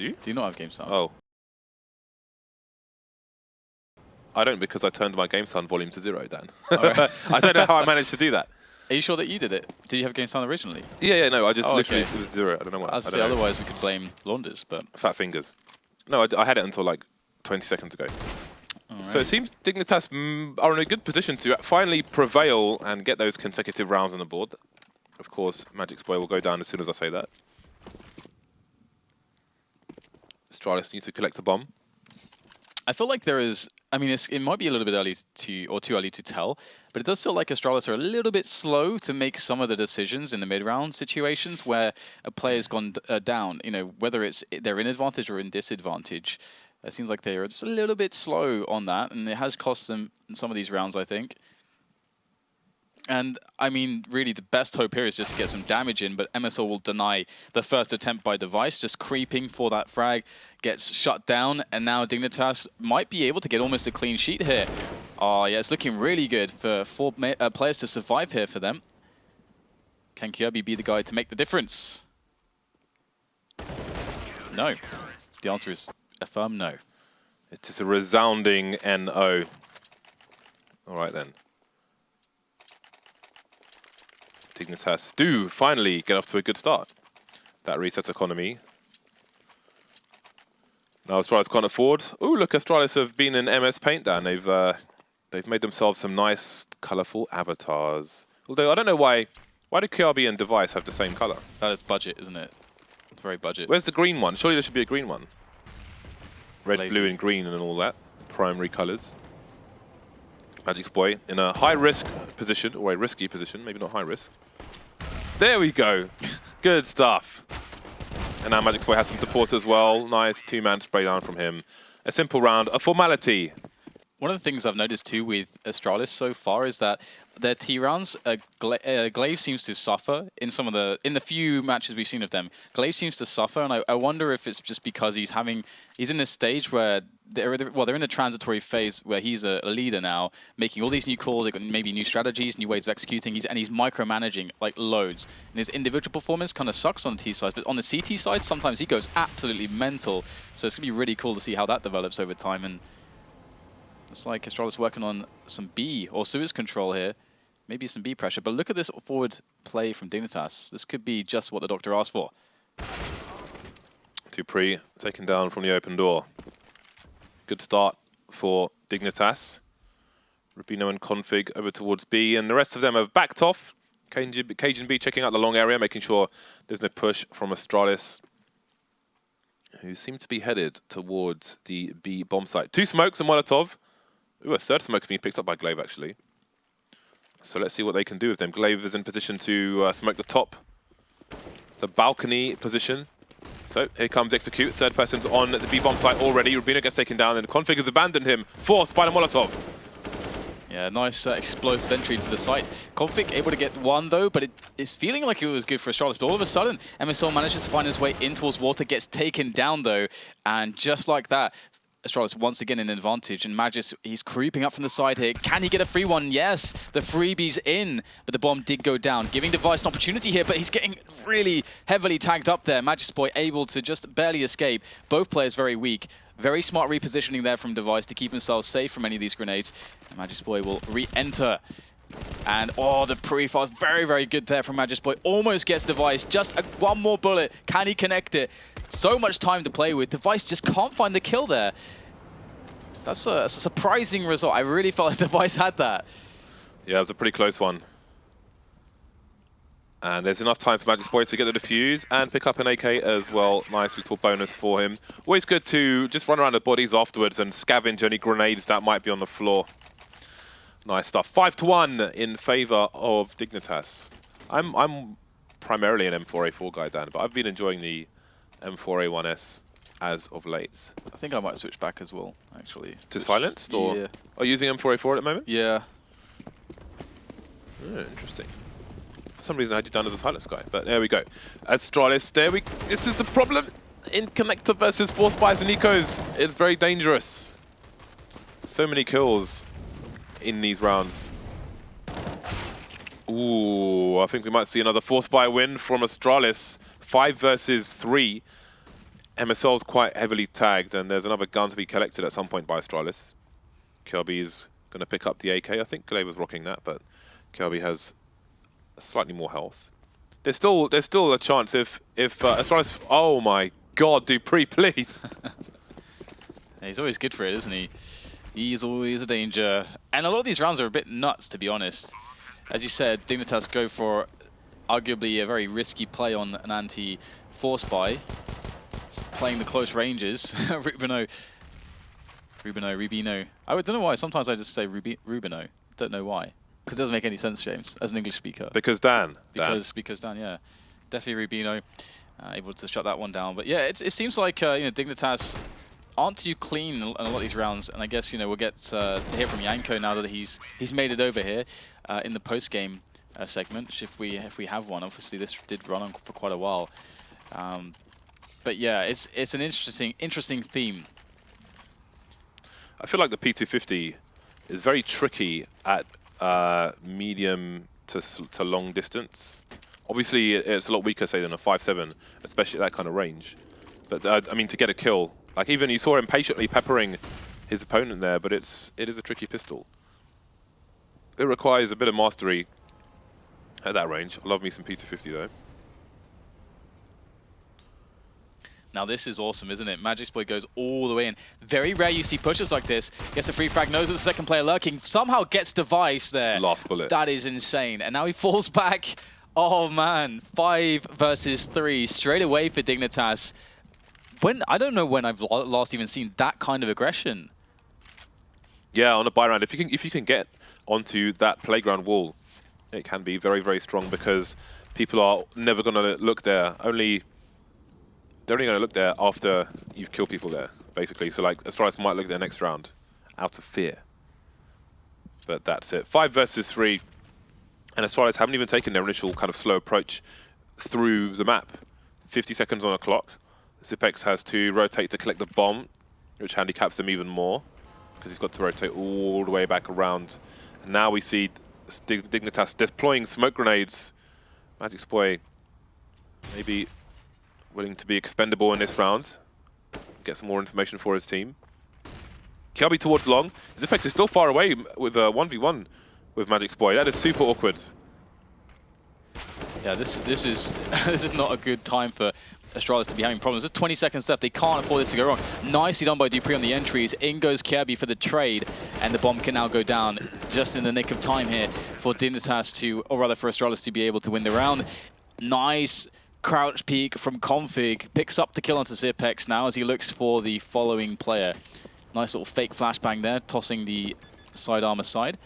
Do you? Do you not have game sound? Oh. I don't, because I turned my game sound volume to 0, Dan. Right. I don't know how I managed to do that. Are you sure that you did it? Did you have game sound originally? Yeah, no, I just literally, okay. it was 0. I don't know what. I was to say, otherwise we could blame Launders, but... Fat fingers. No, I had it until like 20 seconds ago. Right. So it seems Dignitas are in a good position to finally prevail and get those consecutive rounds on the board. Of course, Magic's Boy will go down as soon as I say that. Astralis needs to collect the bomb. I feel like there is... I mean, it might be a little bit early or too early to tell, but it does feel like Astralis are a little bit slow to make some of the decisions in the mid-round situations where a player's gone down. You know, whether it's they're in advantage or in disadvantage, it seems like they are just a little bit slow on that, and it has cost them in some of these rounds, I think. And, I mean, really, the best hope here is just to get some damage in, but MSO will deny the first attempt by Device, just creeping for that frag, gets shut down, and now Dignitas might be able to get almost a clean sheet here. Oh, yeah, it's looking really good for 4 players to survive here for them. Can Kirby be the guy to make the difference? No. The answer is a firm no. It is a resounding NO. All right, then. Dignitas do finally get off to a good start. That resets economy. Now Astralis can't afford. Ooh, look, Astralis have been in MS Paint, Dan. They've made themselves some nice, colourful avatars. Although I don't know why do KRB and Device have the same colour? That is budget, isn't it? It's very budget. Where's the green one? Surely there should be a green one. Red, Lazy. blue, and green, and all that. Primary colours. Magic's Boy in a high-risk position, or a risky position, maybe not high-risk. There we go. Good stuff. And now Magic's Boy has some support as well. Nice 2-man spray down from him. A simple round, a formality. One of the things I've noticed too with Astralis so far is that their T rounds, Glaive seems to suffer in the few matches we've seen of them. Glaive seems to suffer, and I wonder if it's just because he's in this stage where they're in the transitory phase where he's a leader now, making all these new calls, maybe new strategies, new ways of executing, and he's micromanaging like loads. And his individual performance kind of sucks on the T side, but on the CT side, sometimes he goes absolutely mental. So it's gonna be really cool to see how that develops over time. And it's like Astralis working on some B or Suez control here. Maybe some B pressure, but look at this forward play from Dignitas. This could be just what the doctor asked for. Dupree taken down from the open door. Good start for Dignitas. Rubino and Config over towards B, and the rest of them have backed off. Cajun B checking out the long area, making sure there's no push from Astralis, who seem to be headed towards the B bomb site. 2 smokes and Molotov. Ooh, a 3rd smoke's being picked up by Glaive, actually. So let's see what they can do with them. Glaive is in position to smoke the top, the balcony position. So here comes Execute. 3rd person's on the B bomb site already. Rubino gets taken down, and Config has abandoned him. Forced by the Molotov. Yeah, nice explosive entry into the site. Config able to get 1 though, but it's feeling like it was good for Astralis. But all of a sudden, MSL manages to find his way in towards water, gets taken down though, and just like that, Astralis once again in advantage, and Magis, he's creeping up from the side here. Can he get a free one? Yes, the freebie's in, but the bomb did go down, giving Device an opportunity here, but he's getting really heavily tagged up there. Magis Boy able to just barely escape. Both players very weak. Very smart repositioning there from Device to keep himself safe from any of these grenades. And Magis Boy will re-enter. And, oh, the pre-fire is very, very good there from Magis Boy. Almost gets Device. Just one more bullet. Can he connect it? So much time to play with. Device just can't find the kill there. That's a surprising result. I really felt like Device had that. Yeah, it was a pretty close one. And there's enough time for Magic's Boy to get the defuse and pick up an AK as well. Nice little bonus for him. Always good to just run around the bodies afterwards and scavenge any grenades that might be on the floor. Nice stuff. 5-1 in favor of Dignitas. I'm primarily an M4A4 guy, Dan, but I've been enjoying the M4A1S as of late. I think I might switch back as well, actually. To silenced, or yeah. Are you using M4A4 at the moment? Yeah. Oh, interesting. For some reason I had you down as a silence guy, but there we go. Astralis, this is the problem in Connector versus Force Buys and Ecos. It's very dangerous. So many kills in these rounds. Ooh, I think we might see another Force Buy win from Astralis. 5 versus 3. MSL's quite heavily tagged, and there's another gun to be collected at some point by Astralis. Kirby's going to pick up the AK. I think Glaive was rocking that, but Kirby has slightly more health. There's still a chance if Astralis. Oh my God, Dupree, please! He's always good for it, isn't he? He's always a danger. And a lot of these rounds are a bit nuts, to be honest. As you said, Dignitas go for arguably a very risky play on an anti-force buy, playing the close ranges. Rubino. I don't know why. Sometimes I just say Rubino. Don't know why. Because it doesn't make any sense, James, as an English speaker. Because Dan. Because Dan, yeah. Definitely Rubino. Able to shut that one down. But yeah, it seems like Dignitas aren't too clean in a lot of these rounds, and I guess we'll get to hear from Yanko now that he's made it over here in the post game segment. If we have one, obviously this did run on for quite a while, but yeah, it's an interesting theme. I feel like the P250 is very tricky at medium to long distance. Obviously, it's a lot weaker, say, than a 5.7, especially at that kind of range. But I mean, to get a kill. Like, even you saw him patiently peppering his opponent there, but it is a tricky pistol. It requires a bit of mastery at that range. I love me some P250 though. Now this is awesome, isn't it? Magic's Boy goes all the way in. Very rare you see pushes like this. Gets a free frag, knows that the second player lurking. Somehow gets device there. Last bullet. That is insane. And now he falls back. Oh man, 5 versus 3 straight away for Dignitas. I don't know when I've last even seen that kind of aggression. Yeah, on a buy round, if you can get onto that playground wall, it can be very, very strong because people are never going to look there. They're only going to look there after you've killed people there, basically. So like Astralis might look there next round out of fear. But that's it. 5 versus 3, and Astralis haven't even taken their initial kind of slow approach through the map. 50 seconds on a clock. Zipex has to rotate to collect the bomb, which handicaps them even more because he's got to rotate all the way back around. And now we see Dignitas deploying smoke grenades. Magic's Boy maybe willing to be expendable in this round. Get some more information for his team. Kirby towards long. Zipex is still far away with a 1v1 with Magic's Boy. That is super awkward. Yeah, this is not a good time for Astralis to be having problems. There's 20 seconds left. They can't afford this to go wrong. Nicely done by Dupree on the entries. In goes Kirby for the trade, and the bomb can now go down just in the nick of time here for Dignitas to, or rather for Astralis to be able to win the round. Nice crouch peek from Config. Picks up the kill onto Zipex now as he looks for the following player. Nice little fake flashbang there, tossing the sidearm aside.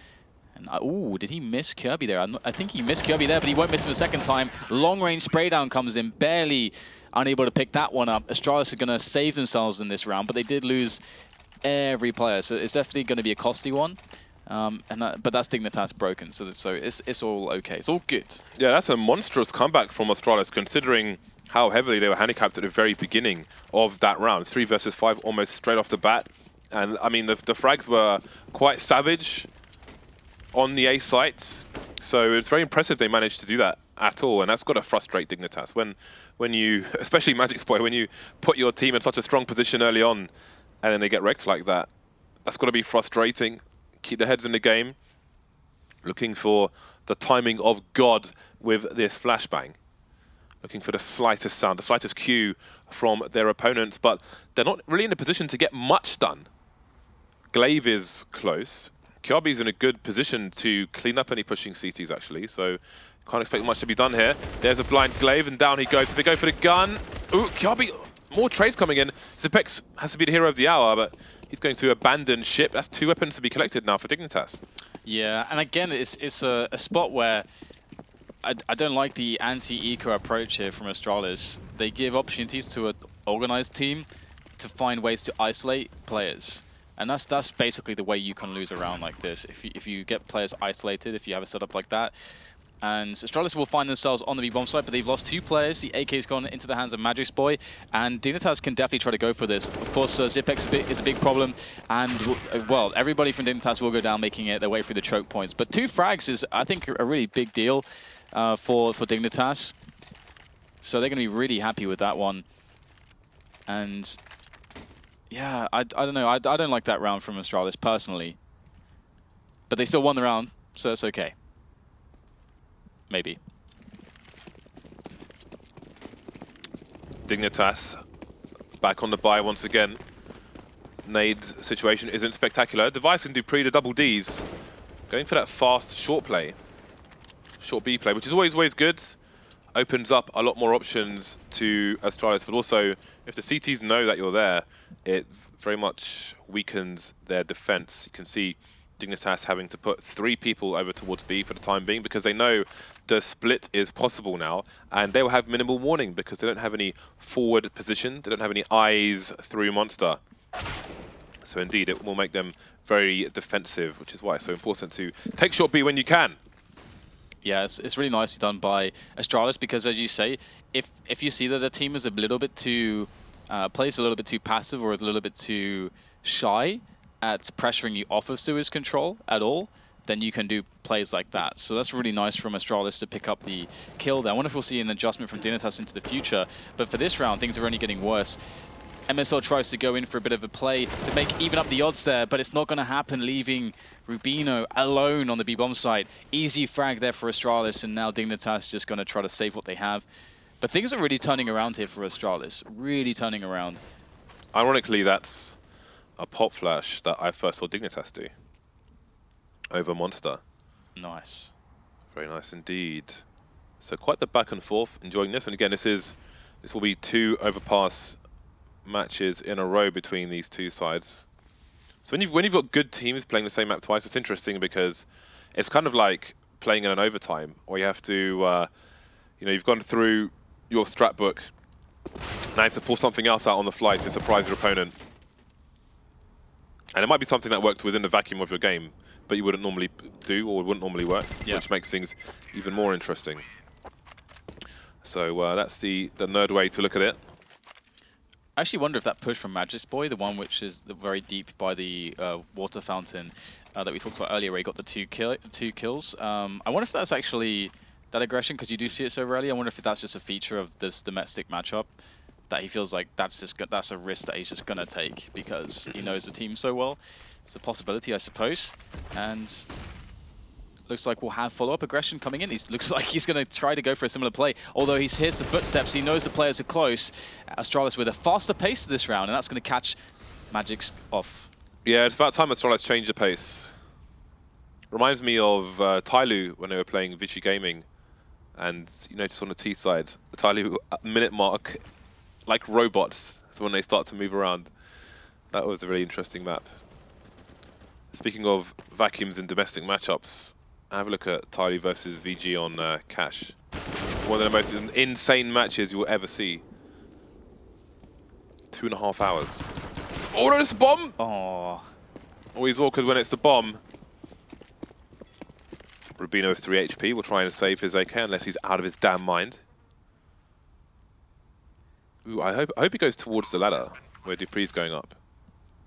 And ooh, did he miss Kirby there? I think he missed Kirby there, but he won't miss him a second time. Long range spray down comes in, barely unable to pick that one up. Astralis are going to save themselves in this round, but they did lose every player, so it's definitely going to be a costly one. But that's Dignitas broken, so it's all okay. It's all good. Yeah, that's a monstrous comeback from Astralis, considering how heavily they were handicapped at the very beginning of that round. 3 versus 5 almost straight off the bat. And I mean, the frags were quite savage on the A sites, so it's very impressive they managed to do that at all, and that's got to frustrate Dignitas when you, especially Magic's Boy, when you put your team in such a strong position early on and then they get wrecked like that. That's got to be frustrating. Keep their heads in the game, looking for the timing of God with this flashbang, looking for the slightest sound, the slightest cue from their opponents, but they're not really in a position to get much done. Glaive is close. Kirby's in a good position to clean up any pushing CTs, actually, so can't expect much to be done here. There's a blind Glaive, and down he goes. If they go for the gun, ooh, Kirby, more trades coming in. Zipex has to be the hero of the hour, but he's going to abandon ship. That's 2 weapons to be collected now for Dignitas. Yeah, and again, it's a spot where I don't like the anti-eco approach here from Astralis. They give opportunities to an organized team to find ways to isolate players. And that's basically the way you can lose a round like this. If you get players isolated, if you have a setup like that. And Astralis will find themselves on the B-bomb side, but they've lost 2 players. The AK's gone into the hands of Magic's Boy, and Dignitas can definitely try to go for this. Of course, Zipex is a big problem, and, well, everybody from Dignitas will go down, making it their way through the choke points. But 2 frags is, I think, a really big deal for Dignitas. So they're going to be really happy with that one. And yeah, I don't know. I don't like that round from Astralis personally. But they still won the round, so it's okay. Maybe. Dignitas back on the buy once again. Nade's situation isn't spectacular. Device and Dupree, the double Ds, going for that fast short play. Short B play, which is always good. Opens up a lot more options to Astralis, but also if the CTs know that you're there, it very much weakens their defense. You can see Dignitas having to put 3 people over towards B for the time being because they know the split is possible now, and they will have minimal warning because they don't have any forward position, they don't have any eyes through Monster. So indeed, it will make them very defensive, which is why it's so important to take short B when you can. Yeah, it's really nicely done by Astralis because, as you say, if you see that a team is a little bit too plays a little bit too passive or is a little bit too shy at pressuring you off of Suez control at all, then you can do plays like that. So that's really nice from Astralis to pick up the kill there. I wonder if we'll see an adjustment from Dignitas into the future. But for this round, things are only getting worse. MSL tries to go in for a bit of a play to make even up the odds there, but it's not going to happen, leaving Rubino alone on the B-bomb site. Easy frag there for Astralis, and now Dignitas just going to try to save what they have. But things are really turning around here for Astralis, really turning around. Ironically, that's a pop flash that I first saw Dignitas do over Monster. Nice. Very nice indeed. So quite the back and forth, enjoying this. And again, this will be 2 overpass matches in a row between these two sides. So when you've got good teams playing the same map twice, it's interesting because it's kind of like playing in an overtime, where you have to, you know, you've gone through your strat book, now you have to pull something else out on the fly to surprise your opponent. And it might be something that worked within the vacuum of your game, but you wouldn't normally do or wouldn't normally work, which makes things even more interesting. So that's the nerd way to look at it. I actually wonder if that push from Magic's Boy, the one which is very deep by the water fountain that we talked about earlier, where he got the two kills. I wonder if that's actually that aggression, because you do see it so rarely. I wonder if that's just a feature of this domestic matchup, that he feels like that's a risk that he's just going to take because he knows the team so well. It's a possibility, I suppose. And looks like we'll have follow-up aggression coming in. Looks like he's going to try to go for a similar play. Although he hears the footsteps, he knows the players are close. Astralis with a faster pace this round, and that's going to catch Magic's off. Yeah, it's about time Astralis changed the pace. Reminds me of Tyloo when they were playing Vichy Gaming. And you notice on the T side, the Tyloo minute mark, like robots, so when they start to move around. That was a really interesting map. Speaking of vacuums in domestic matchups, have a look at Tyloo versus VG on Cash. One of the most insane matches you will ever see. 2.5 hours. Oh, no, it's a bomb! Oh. Always awkward when it's the bomb. Rubino with 3 HP will try and save his AK unless he's out of his damn mind. Ooh, I hope he goes towards the ladder where Dupree's going up.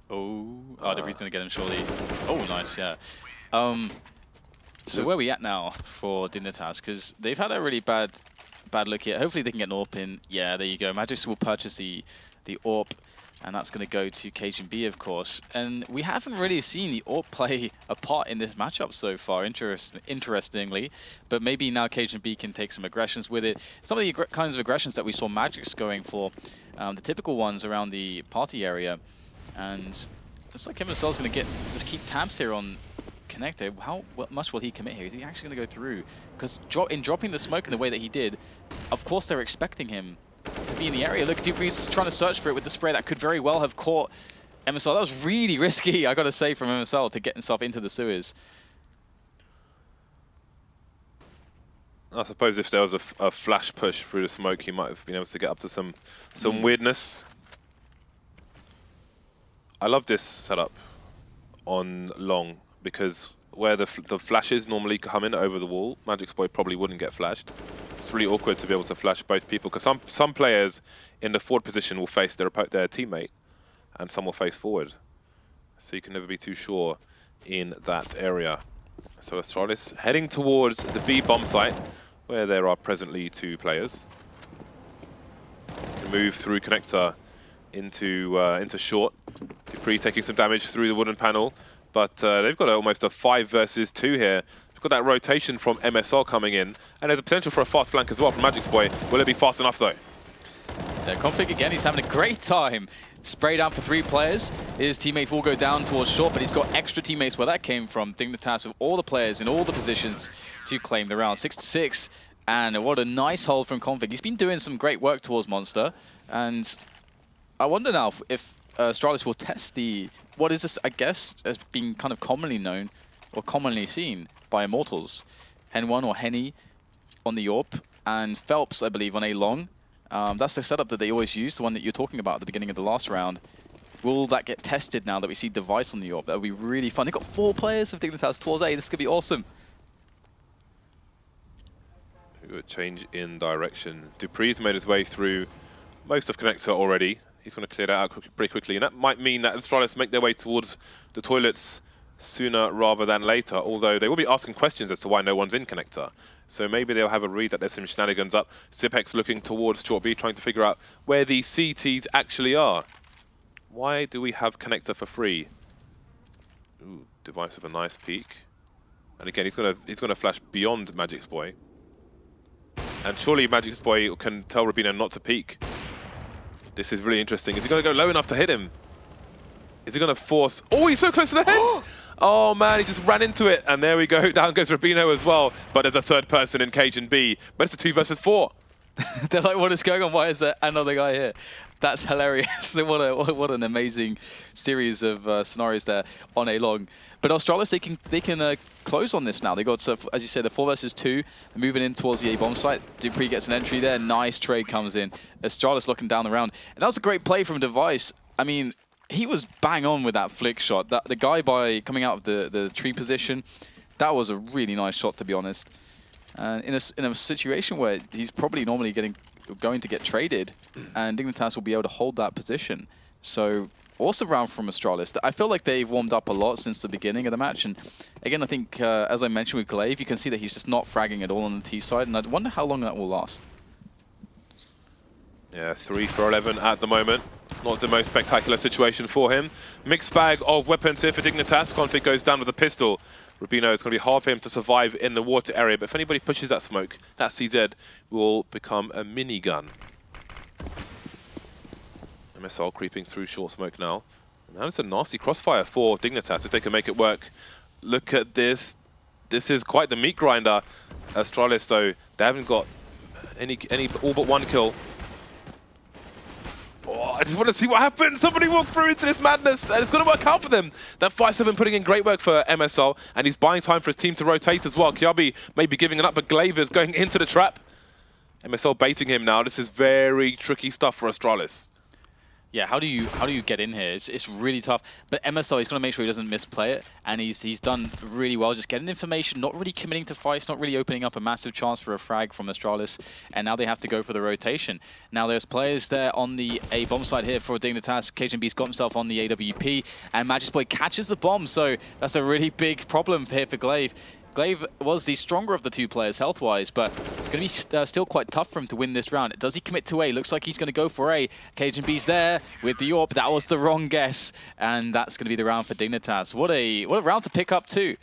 Oh, Dupree's going to get him surely. Oh, nice, yeah. So where are we at now for Dignitas? Because they've had a really bad look here. Hopefully they can get an AWP in. Yeah, there you go. Magis will purchase the AWP, and that's going to go to Cajun B, of course. And we haven't really seen the AWP play a part in this matchup so far, interestingly. But maybe now Cajun B can take some aggressions with it. Some of the kinds of aggressions that we saw Magic's going for, the typical ones around the party area. And it's like MSL's going to just keep tabs here on Connector. How much will he commit here? Is he actually going to go through? Because in dropping the smoke in the way that he did, of course they're expecting him to be in the area. Look, Dupree's trying to search for it with the spray that could very well have caught MSL. That was really risky, I got to say, from MSL to get himself into the sewers. I suppose if there was a flash push through the smoke, he might have been able to get up to some weirdness. I love this setup on long, because where the flashes normally come in over the wall, Magic's Boy probably wouldn't get flashed. It's really awkward to be able to flash both people, because some players in the forward position will face their teammate, and some will face forward. So you can never be too sure in that area. So Astralis heading towards the B bomb site, where there are presently 2 players. Can move through Connector into short. Dupree taking some damage through the wooden panel, but they've got almost a 5 versus 2 here. We've got that rotation from MSL coming in, and there's a potential for a fast flank as well from Magic's Boy. Will it be fast enough though? Config again, he's having a great time. Spray down for 3 players. His teammate will go down towards short, but he's got extra teammates where that came from. Dignitas with all the players in all the positions to claim the round. 6-6, and what a nice hold from Config. He's been doing some great work towards Monster, and I wonder now if Astralis will test the, what is this, I guess, has been kind of commonly known or commonly seen by Immortals. Hen 1 or Henny on the AWP, and Phelps, I believe, on A long. That's the setup that they always use, the one that you're talking about at the beginning of the last round. Will that get tested now that we see Device on the AWP? That would be really fun. They've got 4 players of Dignitas towards A. This could be awesome. A change in direction. Dupree's made his way through most of Connector already. He's going to clear that out pretty quickly, and that might mean that Astralis make their way towards the toilets sooner rather than later, although they will be asking questions as to why no one's in Connector. So maybe they'll have a read that there's some shenanigans up. Zipex looking towards short B, trying to figure out where the CTs actually are. Why do we have Connector for free? Ooh, Device with a nice peek. And again, he's gonna flash beyond Magic's Boy. And surely Magic's Boy can tell Rubino not to peek. This is really interesting. Is he going to go low enough to hit him? Is he going to force... Oh, he's so close to the head! Oh man, he just ran into it. And there we go. Down goes Rubino as well. But there's a third person in Cajun B. But it's a 2 versus 4. They're like, what is going on? Why is there another guy here? That's hilarious. what an amazing series of scenarios there on A long. But Astralis, they can close on this now. They got, as you said, the 4 versus 2, moving in towards the A bomb site. Dupree gets an entry there. Nice trade comes in. Astralis looking down the round, and that was a great play from Device. I mean, he was bang on with that flick shot. The guy coming out of the tree position, that was a really nice shot, to be honest. In a situation where he's probably normally going to get traded, and Dignitas will be able to hold that position. So awesome round from Astralis. I feel like they've warmed up a lot since the beginning of the match, and again, I think as I mentioned with Glaive, you can see that he's just not fragging at all on the T side, and I wonder how long that will last. Yeah, 3 for 11 at the moment. Not the most spectacular situation for him. Mixed bag of weapons here for Dignitas. Config goes down with a pistol. Rubino, it's going to be hard for him to survive in the water area, but if anybody pushes that smoke, that CZ will become a minigun. MSL creeping through short smoke now. And that is a nasty crossfire for Dignitas if they can make it work. Look at this. This is quite the meat grinder. Astralis, though, they haven't got any all but 1 kill. Oh, I just want to see what happens. Somebody walk through into this madness, and it's going to work out for them. That 5-7 putting in great work for MSL, and he's buying time for his team to rotate as well. Kiabi may be giving it up, but Glaive is going into the trap. MSL baiting him now. This is very tricky stuff for Astralis. Yeah, how do you get in here? It's really tough. But MSL, he's going to make sure he doesn't misplay it, and he's done really well, just getting information, not really committing to fights, not really opening up a massive chance for a frag from Astralis, and now they have to go for the rotation. Now there's players there on the A bomb side here for Dignitas. Cajun B's got himself on the AWP, and Magic's Boy catches the bomb, so that's a really big problem here for Glaive. Glaive was the stronger of the 2 players health-wise, but it's going to be still quite tough for him to win this round. Does he commit to A? Looks like he's going to go for A. Cajun B's there with the AWP. That was the wrong guess, and that's going to be the round for Dignitas. What a round to pick up too.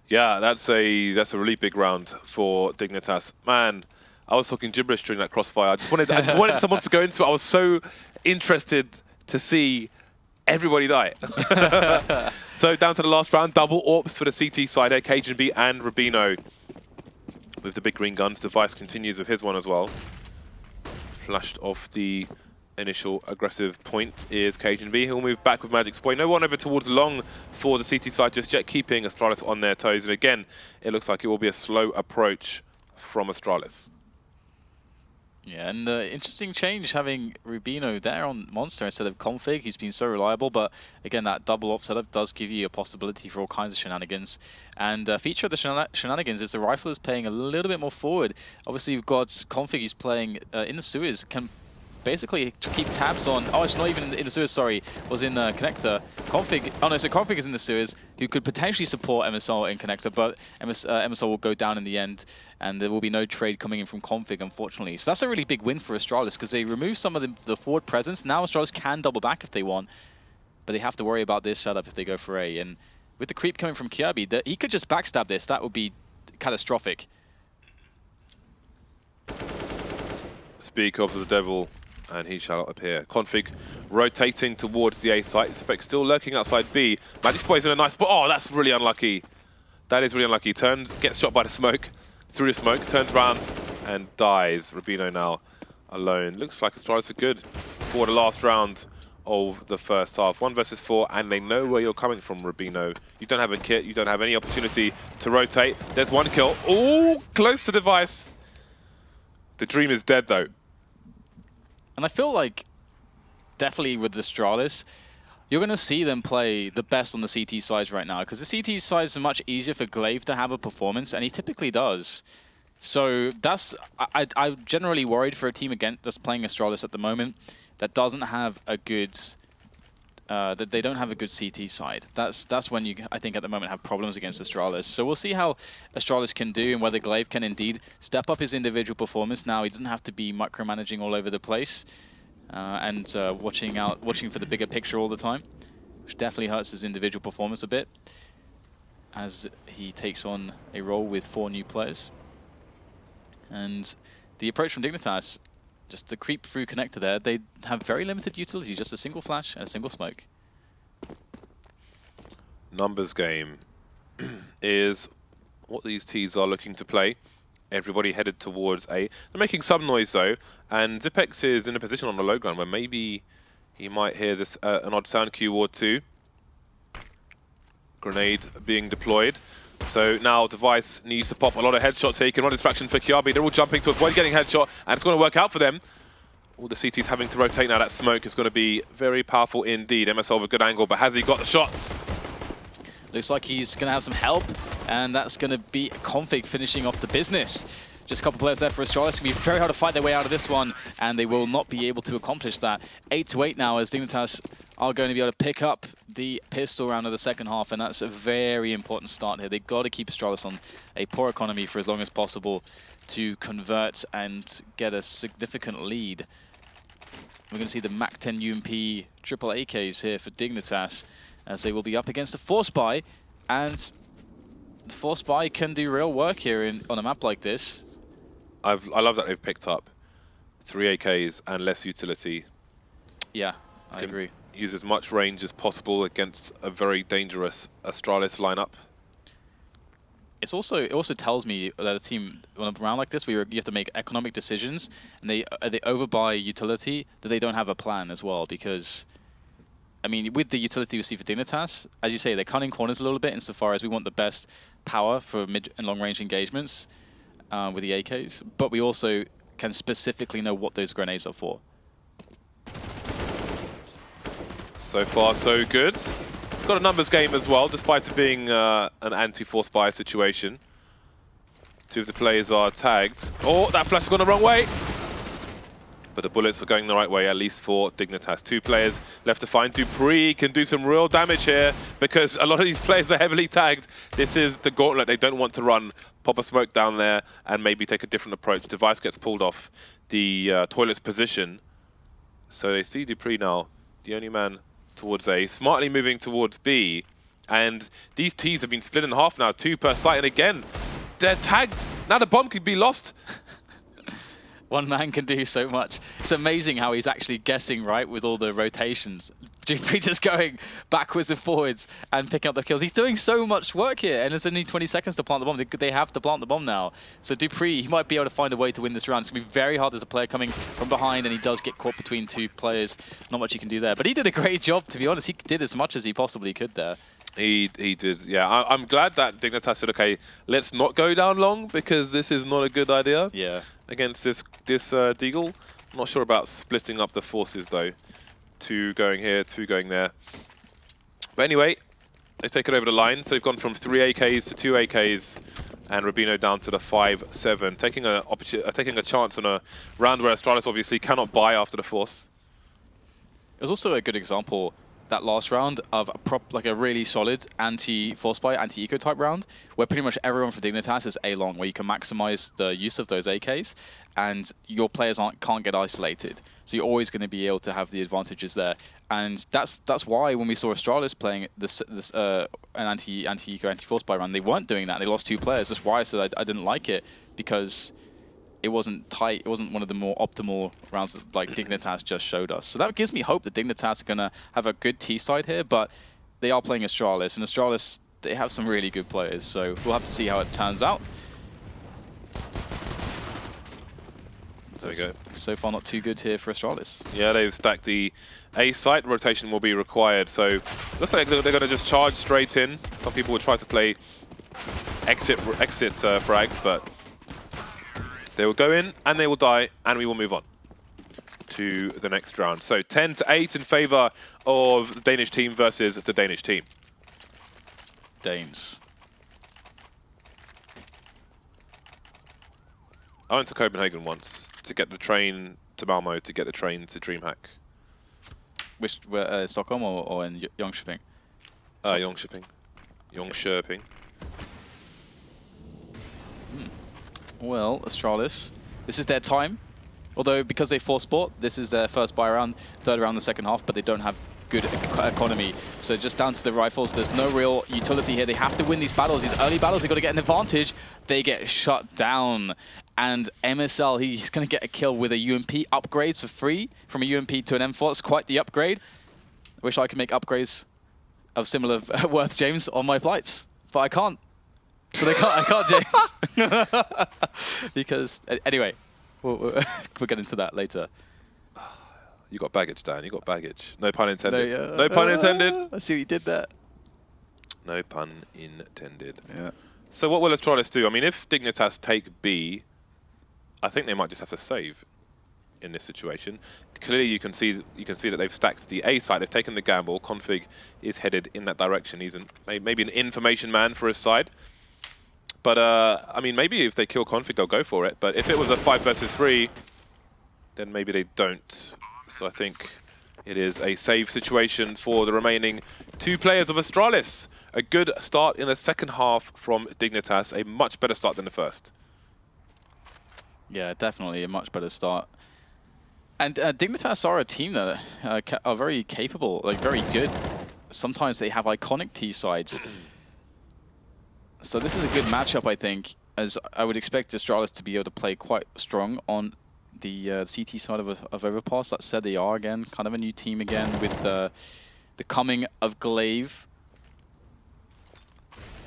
Yeah, that's a really big round for Dignitas. Man, I was talking gibberish during that crossfire. I just wanted someone to go into it. I was so interested to see everybody die. So down to the last round, double AWPs for the CT side here, Cajun B and Rubino. With the big green guns, Device continues with his one as well. Flashed off the initial aggressive point is Cajun B. He'll move back with Magic's Boy. No one over towards long for the CT side just yet, keeping Astralis on their toes. And again, it looks like it will be a slow approach from Astralis. Yeah, and interesting change having Rubino there on Monster instead of Config. He's been so reliable, but again, that double AWP setup does give you a possibility for all kinds of shenanigans. And feature of the shenanigans is the rifle is playing a little bit more forward. Obviously, you've got Config, he's playing in the sewers, can basically to keep tabs on. Oh, it's not even in the sewers, sorry. Was in Connector. Config, oh no, so Config is in the sewers, who could potentially support MSL in Connector, but MSL will go down in the end, and there will be no trade coming in from Config, unfortunately. So that's a really big win for Astralis, because they remove some of the forward presence. Now Astralis can double back if they want, but they have to worry about this setup if they go for A. And with the creep coming from Kirby, he could just backstab this. That would be catastrophic. Speak of the devil, and he shall appear. Config rotating towards the A site. Spec still lurking outside B. Magic Boy's in a nice spot. Oh, that's really unlucky. That is really unlucky. Turns, gets shot by the smoke. Through the smoke, turns around and dies. Rubino now alone. Looks like Astralis are good for the last round of the first half. 1 versus 4, and they know where you're coming from, Rubino. You don't have a kit. You don't have any opportunity to rotate. There's one kill. Oh, close to device. The dream is dead, though. And I feel like, definitely with the Astralis, you're going to see them play the best on the CT sides right now, because the CT sides are much easier for Glaive to have a performance, and he typically does. So that's, I'm generally worried for a team that's playing Astralis at the moment that doesn't have a good, that they don't have a good CT side. That's when you, I think, at the moment have problems against Astralis. So we'll see how Astralis can do and whether Glaive can indeed step up his individual performance. Now he doesn't have to be micromanaging all over the place and watching for the bigger picture all the time, which definitely hurts his individual performance a bit as he takes on a role with 4 new players. And the approach from Dignitas, just to creep through connector there, they have very limited utility, just a single flash and a single smoke. Numbers game is what these Ts are looking to play. Everybody headed towards A. They're making some noise though, and Zipex is in a position on the low ground where maybe he might hear this an odd sound cue or two. Grenade being deployed. So now Device needs to pop a lot of headshots here. He can run distraction for Kiabi. They're all jumping to avoid getting headshot, and it's going to work out for them. All the CTs having to rotate now. That smoke is going to be very powerful indeed. MSL with a good angle, but has he got the shots? Looks like he's going to have some help, and that's going to be Config finishing off the business. Just a couple players there for Astralis. It's going to be very hard to fight their way out of this one, and they will not be able to accomplish that. 8-8 now as Dignitas are going to be able to pick up the pistol round of the second half, and that's a very important start here. They've got to keep Astralis on a poor economy for as long as possible to convert and get a significant lead. We're going to see the MAC-10 UMP triple AKs here for Dignitas, as they will be up against a Force Buy, and the Force Buy can do real work here on a map like this. I love that they've picked up 3 AKs and less utility. Yeah, I agree. Use as much range as possible against a very dangerous Astralis lineup. It also tells me that a team on a round like this, where you have to make economic decisions, and they overbuy utility, that they don't have a plan as well. Because, I mean, with the utility we see for Dignitas, as you say, they're cutting corners a little bit insofar as we want the best power for mid and long range engagements with the AKs, but we also can specifically know what those grenades are for. So far, so good. Got a numbers game as well, despite it being an anti-force buy situation. 2 of the players are tagged. Oh, that flash has gone the wrong way. But the bullets are going the right way, at least for Dignitas. 2 players left to find. Dupree can do some real damage here, because a lot of these players are heavily tagged. This is the gauntlet they don't want to run. Pop a smoke down there and maybe take a different approach. Device gets pulled off the toilet's position. So they see Dupree now, the only man towards A, smartly moving towards B. And these Ts have been split in half now, 2 per site. And again, they're tagged. Now the bomb could be lost. One man can do so much. It's amazing how he's actually guessing right with all the rotations. Dupree just going backwards and forwards and picking up the kills. He's doing so much work here, and there's only 20 seconds to plant the bomb. They have to plant the bomb now. So Dupree, he might be able to find a way to win this round. It's going to be very hard as a player coming from behind, and he does get caught between 2 players. Not much he can do there. But he did a great job, to be honest. He did as much as he possibly could there. He did, yeah. I'm glad that Dignitas said, okay, let's not go down long, because this is not a good idea. Yeah. Against this Deagle. I'm not sure about splitting up the forces though. 2 going here, 2 going there. But anyway, they take it over the line. So they've gone from 3 AKs to 2 AKs And Rubino down to the 5-7, taking a chance on a round where Astralis obviously cannot buy after the force. It was also a good example, that last round, of a really solid anti-force buy, anti-eco type round, where pretty much everyone for Dignitas is A-long, where you can maximize the use of those AKs, and your players can't get isolated. So you're always going to be able to have the advantages there. And that's why when we saw Astralis playing an anti-eco, anti-force buy round, they weren't doing that. They lost 2 players. That's why I said I didn't like it, because it wasn't tight. It wasn't one of the more optimal rounds that like Dignitas just showed us. So that gives me hope that Dignitas are going to have a good T side here, but they are playing Astralis, and Astralis, they have some really good players. So we'll have to see how it turns out. There we go. So far, not too good here for Astralis. Yeah, they've stacked the A site. Rotation will be required. So looks like they're going to just charge straight in. Some people will try to play exit frags, but they will go in and they will die, and we will move on to the next round. So 10-8 in favor of the Danish team versus the Danish team. Danes. I went to Copenhagen once to get the train to Malmo, to get the train to DreamHack. Which, Stockholm or in Jönköping? Jönköping. Jönköping. Well, Astralis, this is their time. Although, because they force sport, this is their first buy round, third round the second half, but they don't have good economy. So just down to the rifles, there's no real utility here. They have to win these battles. These early battles, they've got to get an advantage. They get shut down. And MSL, he's going to get a kill with a UMP. Upgrades for free from a UMP to an M4. It's quite the upgrade. I wish I could make upgrades of similar worth, James, on my flights. But I can't. So I can't, James. Because, anyway, we'll get into that later. You got baggage, Dan. You got baggage. No pun intended. No pun intended. I see what you did there. No pun intended. Yeah. So what will Astralis do? I mean, if Dignitas take B, I think they might just have to save in this situation. Clearly, you can see that they've stacked the A side. They've taken the gamble. Config is headed in that direction. He's maybe an information man for his side. But I mean, maybe if they kill Config, they'll go for it. But if it was a 5 versus 3, then maybe they don't. So I think it is a save situation for the remaining 2 players of Astralis. A good start in the second half from Dignitas, a much better start than the first. Yeah, definitely a much better start. And Dignitas are a team that are very capable, like very good. Sometimes they have iconic T-sides. So this is a good matchup, I think, as I would expect Astralis to be able to play quite strong on the CT side of Overpass. That said, they are, again, kind of a new team again with the coming of Glaive.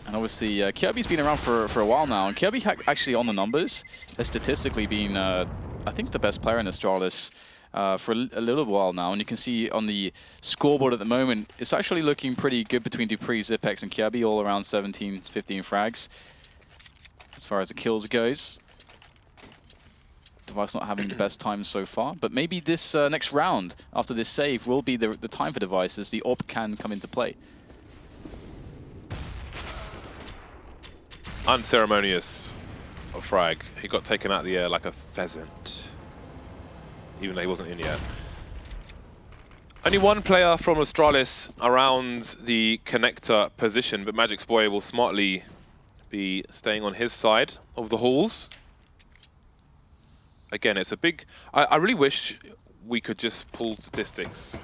And obviously, Kirby's been around for a while now. And Kirby actually, on the numbers, has statistically been, I think, the best player in Astralis for a little while now. And you can see on the scoreboard at the moment, it's actually looking pretty good between Dupree, Zipex, and Kirby, all around 17, 15 frags. As far as the kills goes. Device not having the best time so far. But maybe this next round, after this save, will be the time for Device, as the AWP can come into play. Unceremonious frag. He got taken out of the air like a pheasant, even though he wasn't in yet. Only one player from Astralis around the connector position, but Magic's Boy will smartly be staying on his side of the halls. Again, it's a big... I really wish we could just pull statistics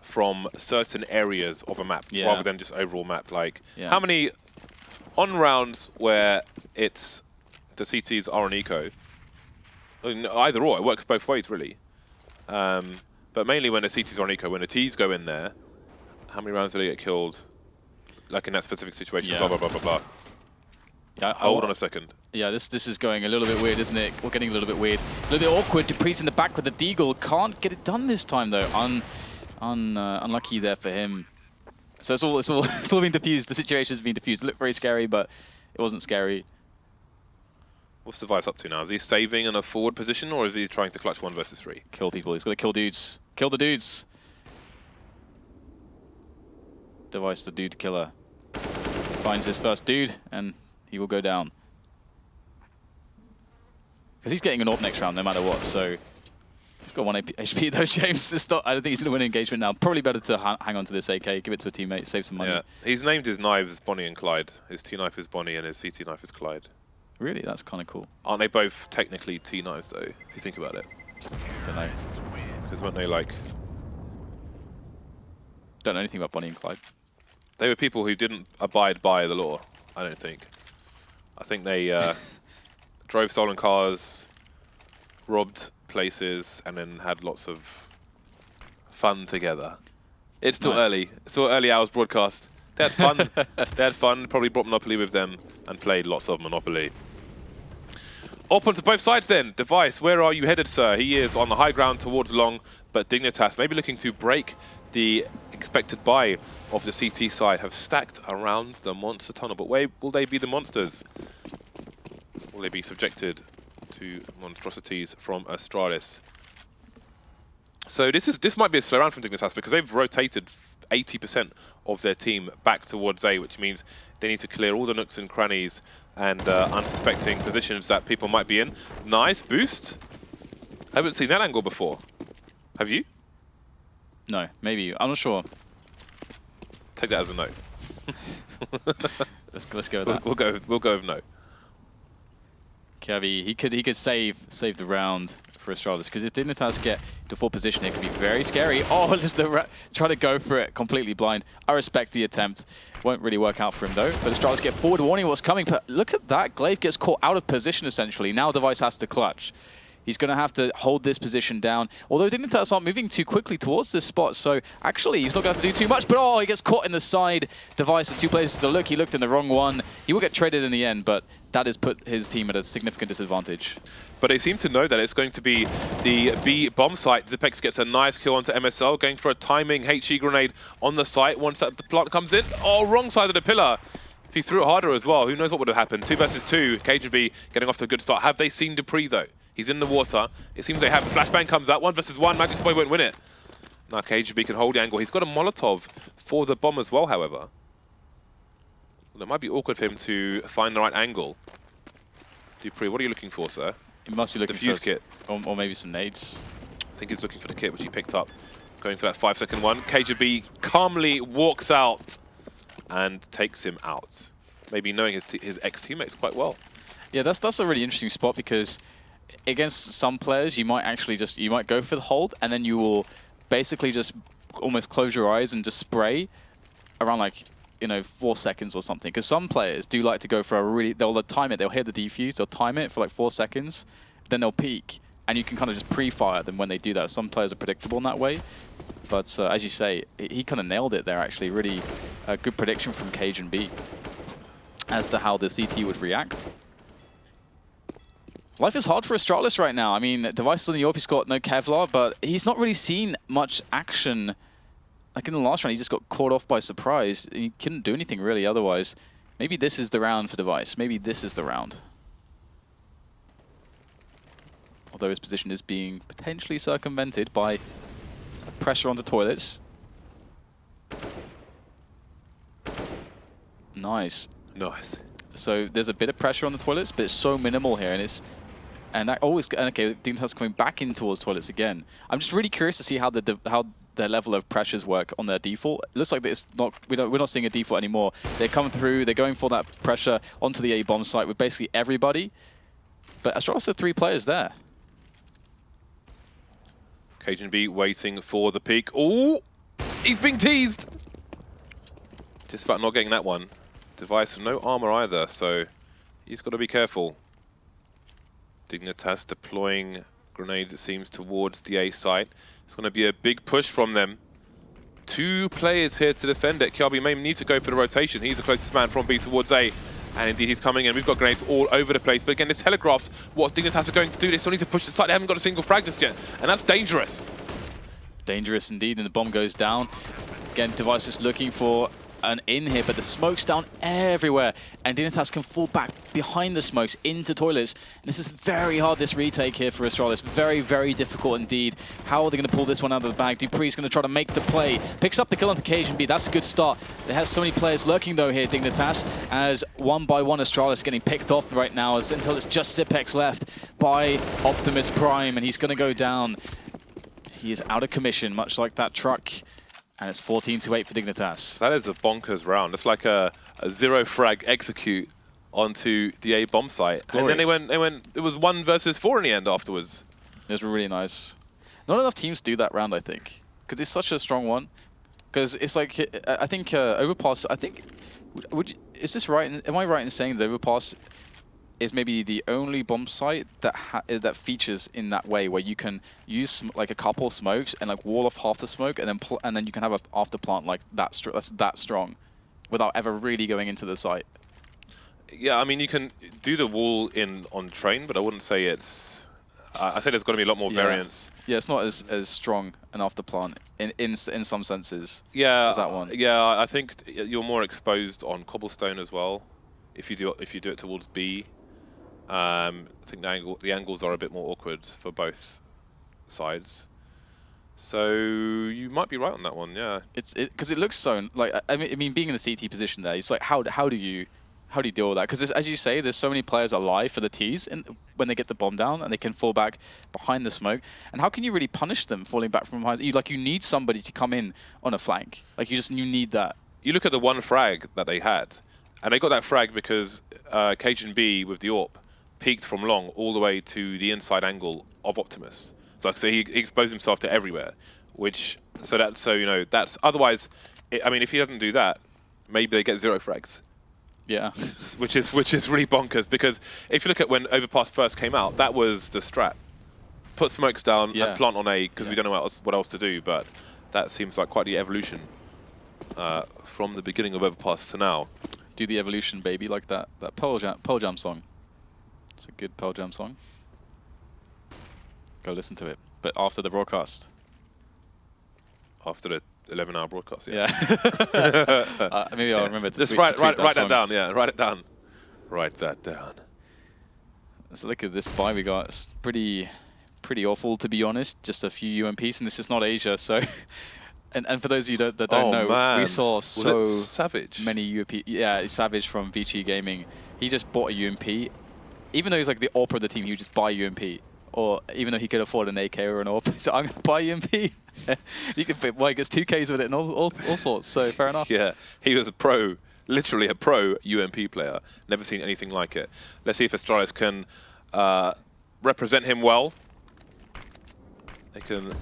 from certain areas of a map, rather than just overall map. Like, how many... on rounds where it's the CTs are on eco, either or, it works both ways really. But mainly when the CTs are on eco, when the Ts go in there, how many rounds do they get killed? Like in that specific situation, blah, blah, blah, blah, blah. Yeah, hold on a second. Yeah, this is going a little bit weird, isn't it? We're getting a little bit weird. A little bit awkward. Dupree's in the back with the Deagle. Can't get it done this time though. Unlucky there for him. So it's all been diffused. The situation's been diffused. It looked very scary, but it wasn't scary. What's Device up to now? Is he saving in a forward position, or is he trying to clutch 1 versus 3? Kill people. He's got to kill dudes. Kill the dudes. Device, the dude killer. Finds his first dude, and he will go down. Because he's getting an AWP next round no matter what, so he's got 1 HP though, James. I don't think he's going to win engagement now. Probably better to hang on to this AK, give it to a teammate, save some money. Yeah, he's named his knives Bonnie and Clyde. His T-knife is Bonnie and his CT knife is Clyde. Really? That's kind of cool. Aren't they both technically T-knives though, if you think about it? Don't know. Because weren't they like... Don't know anything about Bonnie and Clyde. They were people who didn't abide by the law, I don't think. I think they drove stolen cars, robbed places, and then had lots of fun together. It's still early. It's still early hours broadcast. They had fun. They had fun, probably brought Monopoly with them, and played lots of Monopoly. Open to both sides then. Device, where are you headed, sir? He is on the high ground towards long, but Dignitas maybe looking to break the expected buy of the CT side, have stacked around the monster tunnel. But where will they be the monsters? Will they be subjected to monstrosities from Astralis? So this might be a slow round from Dignitas because they've rotated 80% of their team back towards A, which means they need to clear all the nooks and crannies and unsuspecting positions that people might be in. Nice boost. I haven't seen that angle before. Have you? No, maybe. I'm not sure. Take that as a no. Let's go with that. We'll go with no. Kevy, he could save the round for Astralis, because if Dignitas get to full position, it could be very scary. Oh, just try to go for it completely blind. I respect the attempt. Won't really work out for him though. But Astralis get forward warning what's coming. But look at that, Glaive gets caught out of position essentially. Now Device has to clutch. He's going to have to hold this position down. Although Dignitas aren't moving too quickly towards this spot, so actually he's not going to have to do too much. But oh, he gets caught in the side. Device had 2 places to look. He looked in the wrong one. He will get traded in the end, but that has put his team at a significant disadvantage. But they seem to know that it's going to be the B bomb site. Zipex gets a nice kill onto MSL, going for a timing HE grenade on the site. Once that the plant comes in, oh, wrong side of the pillar. If he threw it harder as well, who knows what would have happened. 2 versus 2, KGB getting off to a good start. Have they seen Dupree though? He's in the water. It seems they have. The flashbang comes out. 1 versus 1. Magic Boy won't win it. Now KGB can hold the angle. He's got a Molotov for the bomb as well, however. Well, it might be awkward for him to find the right angle. Dupree, what are you looking for, sir? He must be looking Defuse for kit. Or maybe some nades. I think he's looking for the kit, which he picked up. Going for that 5-second one. KGB calmly walks out and takes him out. Maybe knowing his ex-teammates quite well. Yeah, that's a really interesting spot, because against some players, you might actually you might go for the hold, and then you will basically just almost close your eyes and just spray around, like, you know, 4 seconds or something. Because some players do like to go for a really, they'll time it, they'll hit the defuse, they'll time it for like 4 seconds, then they'll peek, and you can kind of just pre-fire them when they do that. Some players are predictable in that way, but as you say, he kind of nailed it there actually. Really good prediction from Cage and B as to how the CT would react. Life is hard for Astralis right now. I mean, Device on the AWP, he's got no Kevlar, but he's not really seen much action. Like in the last round, he just got caught off by surprise. He couldn't do anything really otherwise. Maybe this is the round for Device. Maybe this is the round. Although his position is being potentially circumvented by pressure onto toilets. Nice. Nice. So there's a bit of pressure on the toilets, but it's so minimal here, and that always, okay, Dignitas coming back in towards toilets again. I'm just really curious to see how their level of pressures work on their default. It looks like it's not, we're not seeing a default anymore. They're coming through, they're going for that pressure onto the A bomb site with basically everybody. But Astralis have 3 players there. Cajun B waiting for the peak. Oh, he's being teased. Just about not getting that one. Device, no armor either, so he's got to be careful. Dignitas deploying grenades, it seems, towards the A site. It's going to be a big push from them. 2 players here to defend it. Kiabi may need to go for the rotation. He's the closest man from B towards A. And indeed, he's coming in. We've got grenades all over the place. But again, this telegraphs what Dignitas are going to do. They still need to push the site. They haven't got a single frag just yet. And that's dangerous. Dangerous indeed, and the bomb goes down. Again, Device just looking for an in here, but the smoke's down everywhere, and Dignitas can fall back behind the smokes into toilets. And this is very hard, this retake here for Astralis. Very, very difficult indeed. How are they going to pull this one out of the bag? Dupree's going to try to make the play. Picks up the kill onto KGB. That's a good start. There has so many players lurking though here, Dignitas, as one by one Astralis getting picked off right now until it's just Sipex left by Optimus Prime, and he's going to go down. He is out of commission, much like that truck. And it's 14-8 for Dignitas. That is a bonkers round. It's like a 0 frag execute onto the A bomb site. And then they went, it was 1 versus 4 in the end afterwards. It was really nice. Not enough teams do that round, I think. Because it's such a strong one. Because it's like, I think Overpass, I think, is this right? Am I right in saying that Overpass is maybe the only bomb site that features in that way, where you can use like a couple smokes and like wall off half the smoke, and then you can have an after plant like that's that strong, without ever really going into the site. Yeah, I mean you can do the wall on train, but I wouldn't say it's. I say there's got to be a lot more variance. Yeah, it's not as strong an after plant in some senses. Yeah, as that one. Yeah, I think you're more exposed on cobblestone as well, if you do it towards B. I think the angles are a bit more awkward for both sides, so you might be right on that one. Yeah, because it looks so like I mean being in the CT position there, it's like how do you deal with that? Because as you say, there's so many players alive for the Ts when they get the bomb down and they can fall back behind the smoke. And how can you really punish them falling back from behind? You need somebody to come in on a flank. Like you need that. You look at the one frag that they had, and they got that frag because Cajun B with the AWP peeked from long all the way to the inside angle of Optimus. So he exposed himself to everywhere, that's otherwise. I mean, if he doesn't do that, maybe they get 0 frags. Yeah, which is really bonkers, because if you look at when Overpass first came out, that was the strat: put smokes down and plant on A, because we don't know what else to do. But that seems like quite the evolution from the beginning of Overpass to now. Do the evolution, baby, like that Pearl Jam song. It's a good Pearl Jam song. Go listen to it, but after the broadcast. After the 11-hour broadcast, yeah. Maybe I'll remember to just write that down. Yeah, write it down. Write that down. Let's look at this buy we got. It's pretty awful, to be honest. Just a few UMPs, and this is not Asia, so. And for those of you that don't know, man. we saw so Savage? Many UMP. Yeah, Savage from VG Gaming. He just bought a UMP. Even though he's like the AWP of the team, he would just buy UMP. Or even though he could afford an AK or an AWP, so I'm going to buy UMP. He gets 2Ks with it and all sorts, so fair enough. Yeah, he was a pro, literally a pro UMP player. Never seen anything like it. Let's see if Astralis can represent him well. They can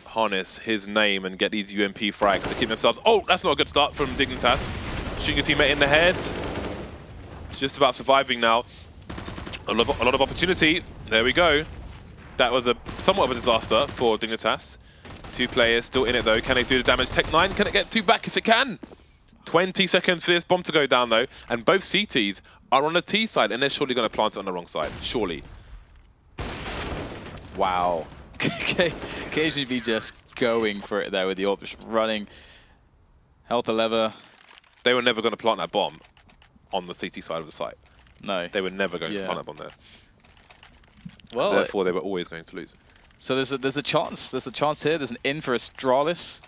harness his name and get these UMP frags to keep themselves. Oh, that's not a good start from Dignitas. Shooting a teammate in the head. Just about surviving now. A lot of opportunity. There we go. That was somewhat of a disaster for Dignitas. 2 players still in it though. Can they do the damage? Tech9, can it get 2 back? Yes, it can. 20 seconds for this bomb to go down though. And both CTs are on the T side, and they're surely going to plant it on the wrong side. Surely. Wow. KGB just going for it there with the AWP, just running. Health 11. They were never going to plant that bomb on the CT side of the site. No. They were never going to plant that bomb there. Well, therefore, they were always going to lose. So there's a chance. There's a chance here. There's an in for Astralis.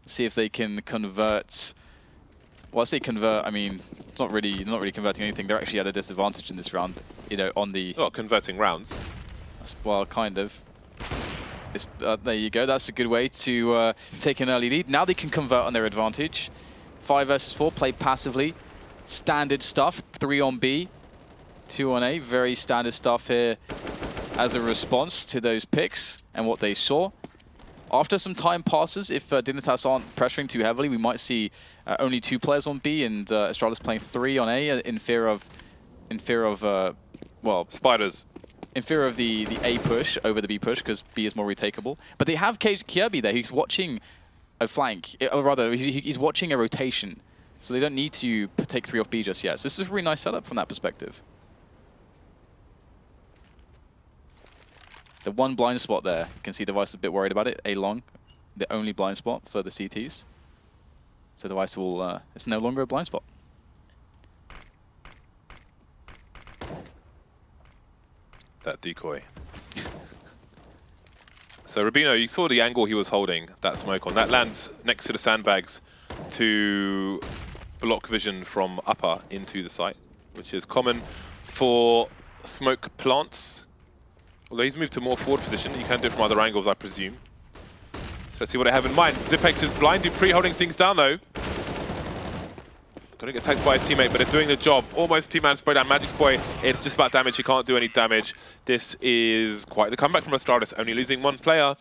See if they can convert. Well, I say convert. I mean, it's not really converting anything. They're actually at a disadvantage in this round. On the. Well, converting rounds. Well, kind of. There you go. That's a good way to take an early lead. Now they can convert on their advantage. 5 versus 4, play passively. Standard stuff. 3 on B, 2 on A. Very standard stuff here as a response to those picks and what they saw. After some time passes, if Dignitas aren't pressuring too heavily, we might see only 2 players on B and Astralis playing 3 on A in fear of well, spiders. In fear of the A push over the B push, because B is more retakeable. But they have Kirby there, who's watching a flank, or rather, he's watching a rotation. So they don't need to take 3 off B just yet. So this is a really nice setup from that perspective. The one blind spot there, you can see Device is a bit worried about it. A long, the only blind spot for the CTs. So Device will, it's no longer a blind spot. That decoy. So Rubino, you saw the angle he was holding that smoke on. That lands next to the sandbags to block vision from upper into the site, which is common for smoke plants. Although he's moved to more forward position, you can do it from other angles, I presume. So let's see what they have in mind. Zipex is blind. dupreeh holding things down though. Gonna get tagged by his teammate, but they're doing the job. Almost two-man spray down. Magic's boy, it's just about damage. He can't do any damage. This is quite the comeback from Astralis, only losing one player,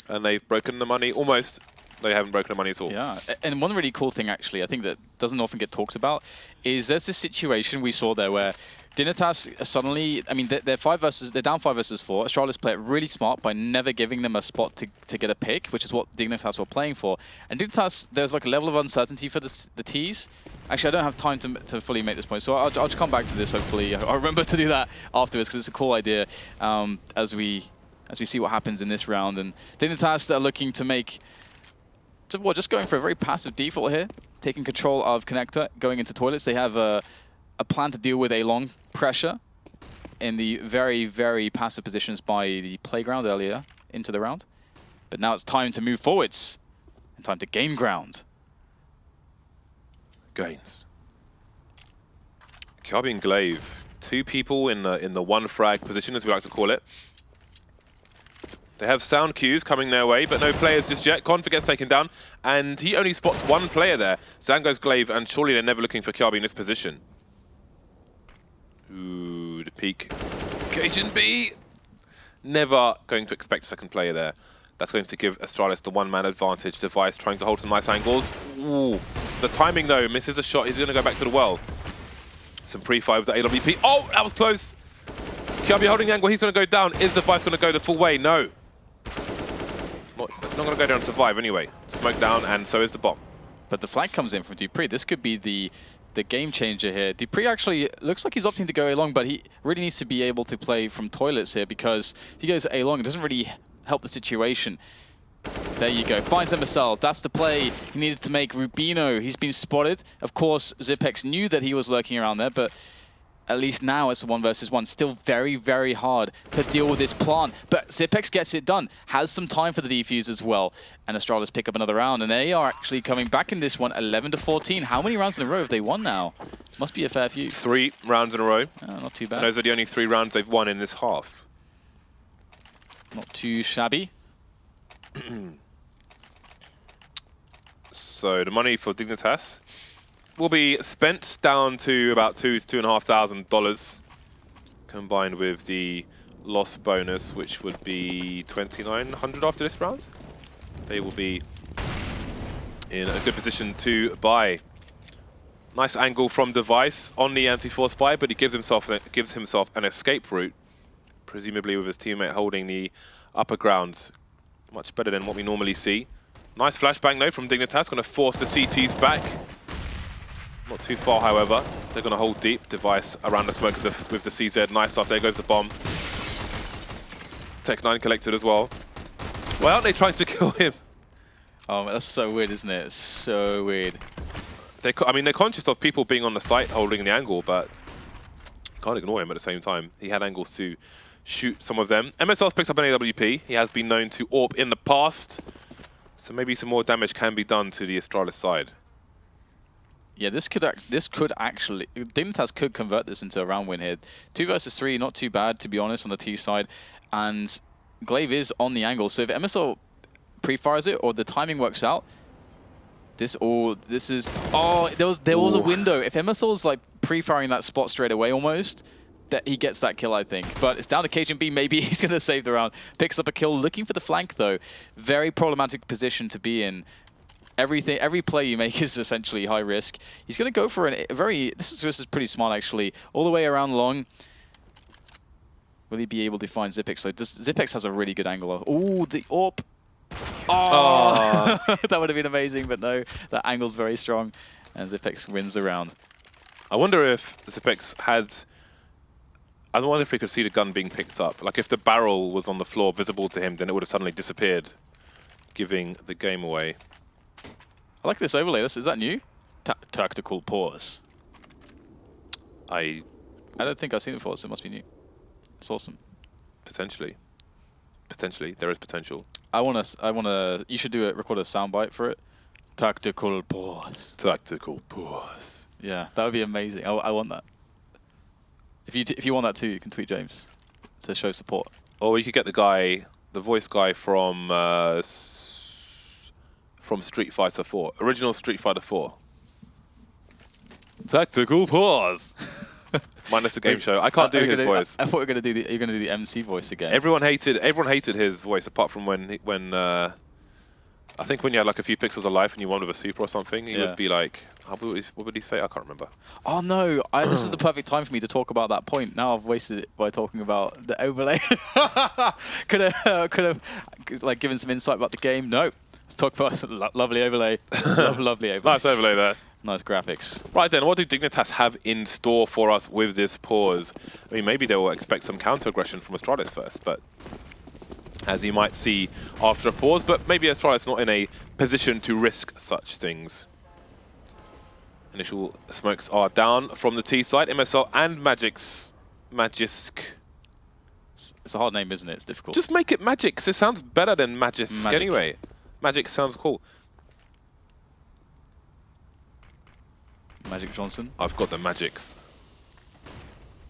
and they've broken the money almost. They haven't broken the money at all. Yeah, and one really cool thing, actually, I think that doesn't often get talked about, is there's this situation we saw there where Dignitas suddenly, I mean, they're down 5 versus 4. Astralis play it really smart by never giving them a spot to get a pick, which is what Dignitas were playing for. And Dignitas, there's like a level of uncertainty for the Ts. Actually, I don't have time to fully make this point, so I'll just come back to this, hopefully. I'll remember to do that afterwards, because it's a cool idea as we see what happens in this round. And Dignitas are looking to make... Well, just going for a very passive default here, taking control of Connector, going into toilets. They have a plan to deal with a long pressure in the very, very passive positions by the playground earlier into the round. But now it's time to move forwards and time to gain ground. Gains. Kjabi and Glaive, 2 people in the one frag position, as we like to call it. They have sound cues coming their way, but no players just yet. Config gets taken down, and he only spots 1 player there. Zango's Glaive, and surely they're never looking for Kjabi in this position. Ooh, the peak. Cajun B! Never going to expect a second player there. That's going to give Astralis the one-man advantage. Device trying to hold some nice angles. Ooh. The timing, though, misses a shot. He's going to go back to the well. Some pre-fire with the AWP. Oh, that was close! Kjabi holding the angle. He's going to go down. Is Device going to go the full way? No. Not going to go down and survive anyway. Smoke down, and so is the bomb. But the flag comes in from dupreeh. This could be the game changer here. dupreeh actually looks like he's opting to go A-long, but he really needs to be able to play from toilets here, because if he goes A-long, it doesn't really help the situation. There you go. Finds MSL. That's the play he needed to make. Rubino, he's been spotted. Of course, Zipex knew that he was lurking around there, but at least now it's a 1 versus 1. Still very, very hard to deal with this plant. But Zipex gets it done. Has some time for the defuse as well. And Astralis pick up another round. And they are actually coming back in this one, 11-14. How many rounds in a row have they won now? Must be a fair few. 3 rounds in a row. Not too bad. And those are the only 3 rounds they've won in this half. Not too shabby. So the money for Dignitas will be spent down to about $2,500 combined with the loss bonus, which would be $2,900 after this round. They will be in a good position to buy. Nice angle from Device on the anti-force buy, but he gives himself an escape route, presumably with his teammate holding the upper ground. Much better than what we normally see. Nice flashbang though from Dignitas, going to force the CTs back. Not too far, however. They're going to hold deep. Device around the smoke with the CZ. Nice stuff. There goes the bomb. Tech9 collected as well. Why aren't they trying to kill him? Oh, that's so weird, isn't it? It's so weird. I mean, they're conscious of people being on the site holding the angle, but can't ignore him at the same time. He had angles to shoot some of them. MSL picks up an AWP. He has been known to AWP in the past. So maybe some more damage can be done to the Astralis side. Yeah, this could actually, Dignitas could convert this into a round win here. 2 versus 3, not too bad, to be honest, on the T side. And Glaive is on the angle, so if MSL pre-fires it or the timing works out, there was a window. If MSL's like pre-firing that spot straight away almost, that he gets that kill, I think. But it's down to Cajun B. Maybe he's going to save the round. Picks up a kill, looking for the flank though. Very problematic position to be in. Every play you make is essentially high risk. He's going to go for this is pretty smart actually. All the way around long. Will he be able to find Zipex? So Zipex has a really good angle. Oh, the AWP. Oh, that would have been amazing, but no, that angle's very strong, and Zipex wins the round. I wonder if Zipex had... I wonder if we could see the gun being picked up. Like if the barrel was on the floor visible to him, then it would have suddenly disappeared, giving the game away. I like this overlay. Is that new? Tactical pause. I don't think I've seen it before, so it must be new. It's awesome. Potentially, there is potential. You should record a soundbite for it. Tactical pause. Tactical pause. Yeah, that would be amazing. I want that. If you want that too, you can tweet James to show support. Or you could get the voice guy from Street Fighter 4, original Street Fighter 4. Tactical pause. Minus the game show. I can't do his voice. I thought you were gonna do the MC voice again. Everyone hated his voice, apart from when I think when you had like a few pixels of life and you won with a super or something, he would be like, what would he say? I can't remember. Oh no! This is the perfect time for me to talk about that point. Now I've wasted it by talking about the overlay. could have like given some insight about the game. No, let's talk about lovely overlay. Lovely overlay. Nice overlay there. Nice graphics. Right then, what do Dignitas have in store for us with this pause? I mean, maybe they will expect some counter-aggression from Astralis first, but as you might see after a pause, but maybe Astralis not in a position to risk such things. Initial smokes are down from the T side. MSL and Magisk. It's a hard name, isn't it? It's difficult. Just make it Magisk. It sounds better than Magisk anyway. Magic sounds cool. Magic Johnson. I've got the Magics.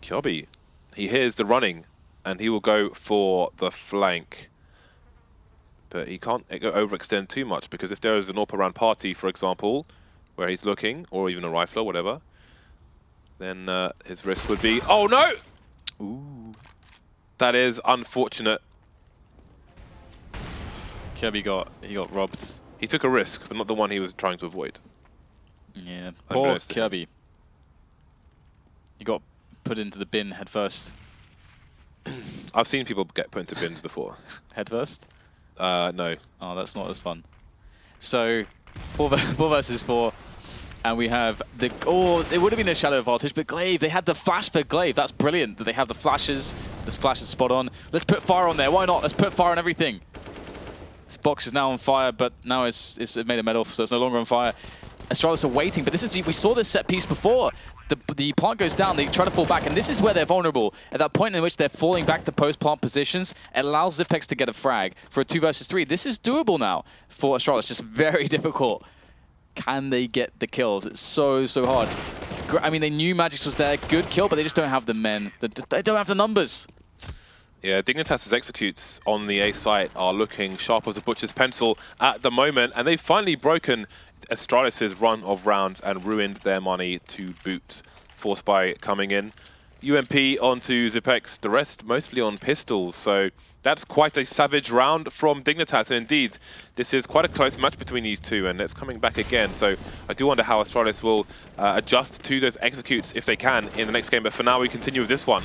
Kyobi, he hears the running, and he will go for the flank. But he can't overextend too much, because if there is an AWP around party, for example, where he's looking, or even a rifle or whatever, then his risk would be, oh no! Ooh. That is unfortunate. Kirby got robbed. He took a risk, but not the one he was trying to avoid. Yeah, poor Kirby. He got put into the bin head first. I've seen people get put into bins before. Head first? No. Oh, that's not as fun. So, 4 versus 4. And we have the... Oh, it would have been a shadow advantage, but Glaive, they had the flash for Glaive. That's brilliant that they have the flashes. This flash is spot on. Let's put fire on there. Why not? Let's put fire on everything. This box is now on fire, but now it's made a medal, so it's no longer on fire. Astralis are waiting, but we saw this set piece before. The plant goes down, they try to fall back, and this is where they're vulnerable. At that point in which they're falling back to post-plant positions, it allows Zipex to get a frag for a 2 versus 3. This is doable now for Astralis, just very difficult. Can they get the kills? It's so hard. I mean, they knew Magix was there, good kill, but they just don't have the men. They don't have the numbers. Yeah, Dignitas' executes on the A site are looking sharp as a butcher's pencil at the moment, and they've finally broken Astralis' run of rounds and ruined their money to boot. Force by coming in. UMP onto Zipex, the rest mostly on pistols, so that's quite a savage round from Dignitas. And indeed, this is quite a close match between these two, and it's coming back again. So I do wonder how Astralis will adjust to those executes if they can in the next game. But for now, we continue with this one.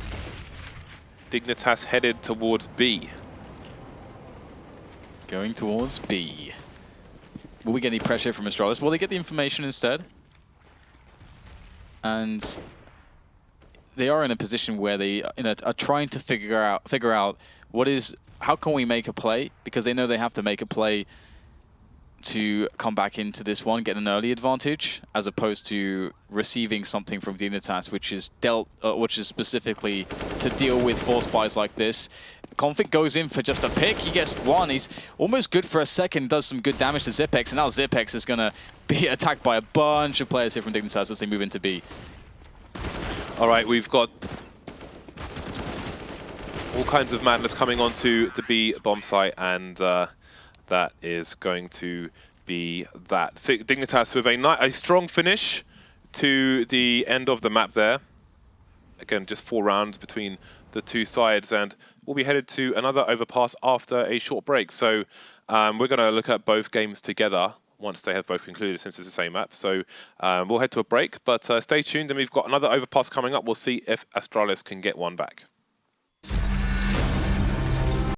Dignitas headed towards B. Going towards B. Will we get any pressure from Astralis? Will they get the information instead? And they are in a position where they are trying to figure out how can we make a play, because they know they have to make a play to come back into this one, get an early advantage, as opposed to receiving something from Dignitas, which is specifically to deal with force buys like this. Config goes in for just a pick. He gets one. He's almost good for a second, does some good damage to Zipex, and now Zipex is going to be attacked by a bunch of players here from Dignitas as they move into B. All right, we've got all kinds of madness coming onto the B bomb site, and that is going to be that. So Dignitas with a strong finish to the end of the map there. Again, just 4 rounds between the two sides, and we'll be headed to another overpass after a short break. So we're going to look at both games together once they have both concluded, since it's the same map. So we'll head to a break, but stay tuned, and we've got another overpass coming up. We'll see if Astralis can get one back.